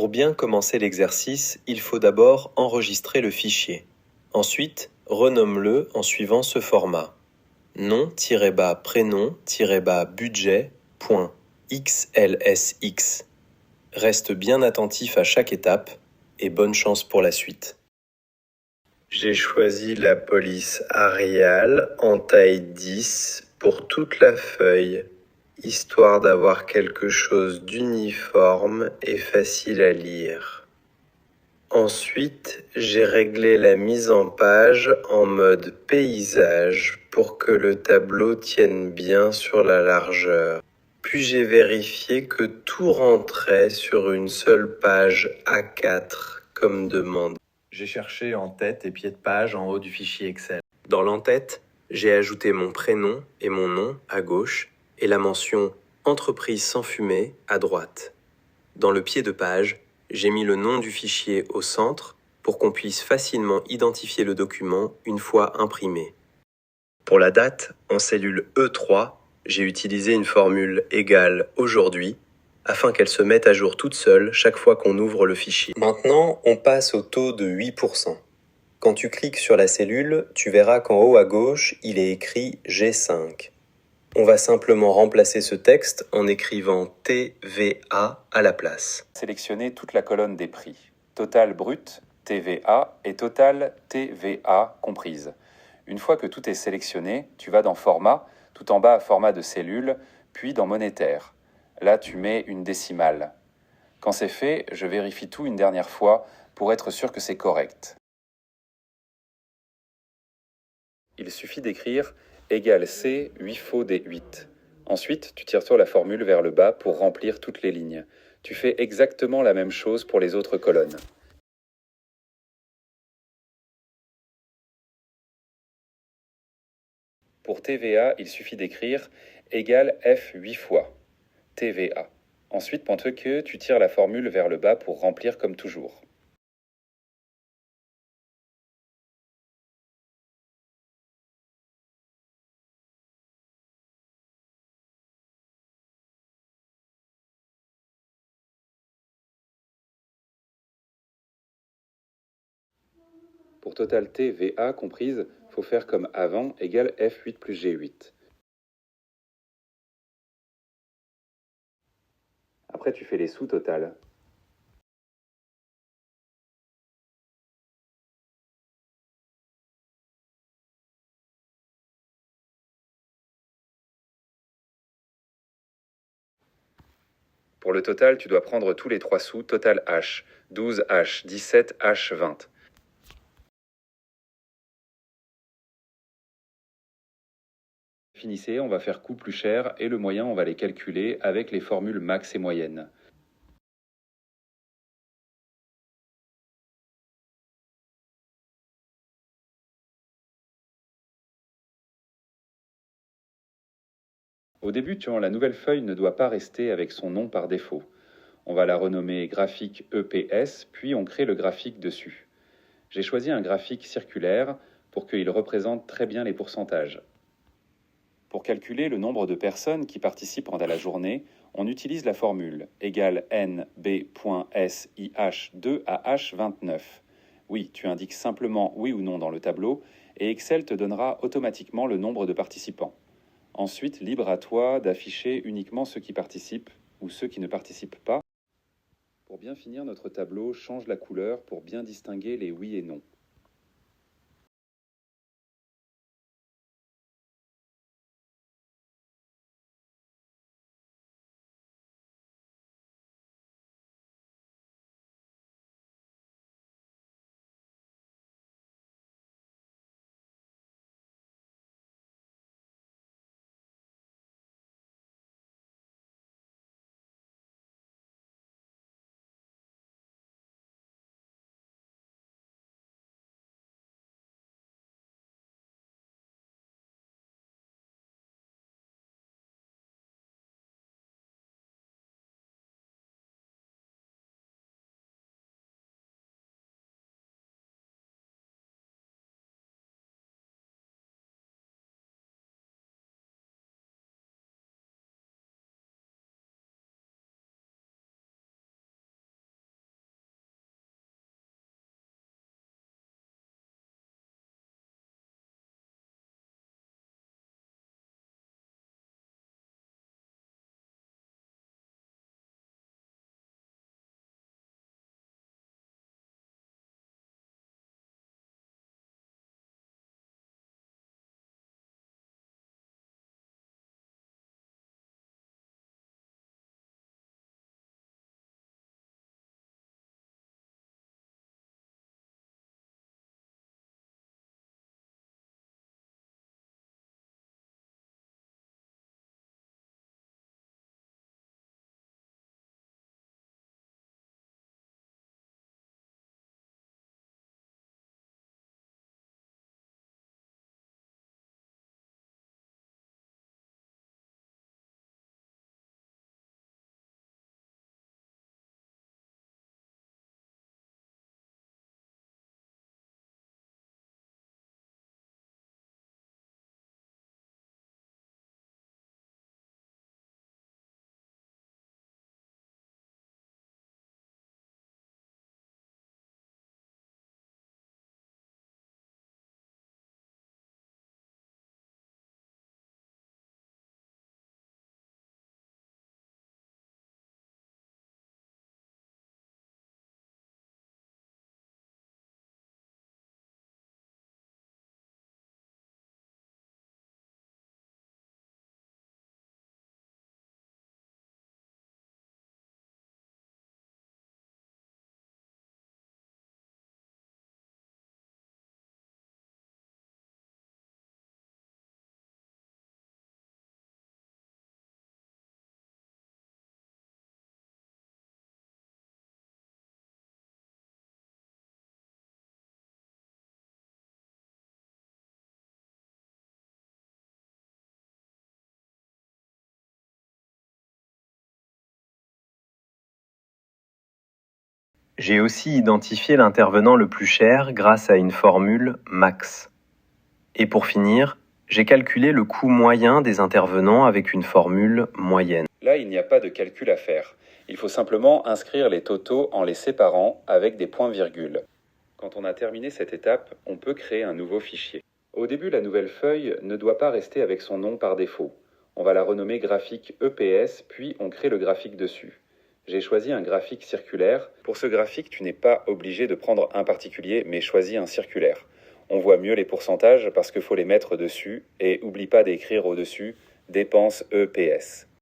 Pour bien commencer l'exercice, il faut d'abord enregistrer le fichier. Ensuite, renomme-le en suivant ce format. nom-budget.xlsx. Reste bien attentif à chaque étape et bonne chance pour la suite. J'ai choisi la police Arial en taille 10 pour toute la feuille, histoire d'avoir quelque chose d'uniforme et facile à lire. Ensuite, j'ai réglé la mise en page en mode paysage pour que le tableau tienne bien sur la largeur. Puis j'ai vérifié que tout rentrait sur une seule page A4 comme demandé. J'ai cherché en tête et pied de page en haut du fichier Excel. Dans l'en-tête, j'ai ajouté mon prénom et mon nom à gauche et la mention Entreprise sans fumée à droite. Dans le pied de page, j'ai mis le nom du fichier au centre pour qu'on puisse facilement identifier le document une fois imprimé. Pour la date, en cellule E3, j'ai utilisé une formule égale aujourd'hui afin qu'elle se mette à jour toute seule chaque fois qu'on ouvre le fichier. Maintenant, on passe au taux de 8%. Quand tu cliques sur la cellule, tu verras qu'en haut à gauche, il est écrit G5. On va simplement remplacer ce texte en écrivant TVA à la place. Sélectionnez toute la colonne des prix. Total brut, TVA et total TVA comprise. Une fois que tout est sélectionné, tu vas dans Format, tout en bas à Format de cellule, puis dans Monétaire. Là, tu mets une décimale. Quand c'est fait, je vérifie tout une dernière fois pour être sûr que c'est correct. Il suffit d'écrire égal C 8 faux des 8. Ensuite, tu tires sur la formule vers le bas pour remplir toutes les lignes. Tu fais exactement la même chose pour les autres colonnes. Pour TVA, il suffit d'écrire égal F 8 fois TVA. Ensuite, pendant que tu tires la formule vers le bas pour remplir comme toujours. Pour total TVA comprise, faut faire comme avant égale F8 plus G8. Après, tu fais les sous-totales. Pour le total, tu dois prendre tous les 3 sous, total H, 12H, 17H, 20. Finissez, on va faire coût plus cher et le moyen, on va les calculer avec les formules max et moyenne. Au début, la nouvelle feuille ne doit pas rester avec son nom par défaut. On va la renommer graphique EPS, puis on crée le graphique dessus. J'ai choisi un graphique circulaire pour qu'il représente très bien les pourcentages. Pour calculer le nombre de personnes qui participent à la journée, on utilise la formule égale NB.SIH2 à H29. Oui, tu indiques simplement oui ou non dans le tableau et Excel te donnera automatiquement le nombre de participants. Ensuite, libre à toi d'afficher uniquement ceux qui participent ou ceux qui ne participent pas. Pour bien finir notre tableau, change la couleur pour bien distinguer les oui et non. J'ai aussi identifié l'intervenant le plus cher grâce à une formule max. Et pour finir, j'ai calculé le coût moyen des intervenants avec une formule moyenne. Là, il n'y a pas de calcul à faire. Il faut simplement inscrire les totaux en les séparant avec des points-virgules. Quand on a terminé cette étape, on peut créer un nouveau fichier. Au début, la nouvelle feuille ne doit pas rester avec son nom par défaut. On va la renommer graphique EPS, puis on crée le graphique dessus. J'ai choisi un graphique circulaire. Pour ce graphique, tu n'es pas obligé de prendre un particulier, mais choisis un circulaire. On voit mieux les pourcentages parce qu'il faut les mettre dessus, et oublie pas d'écrire au-dessus dépenses EPS.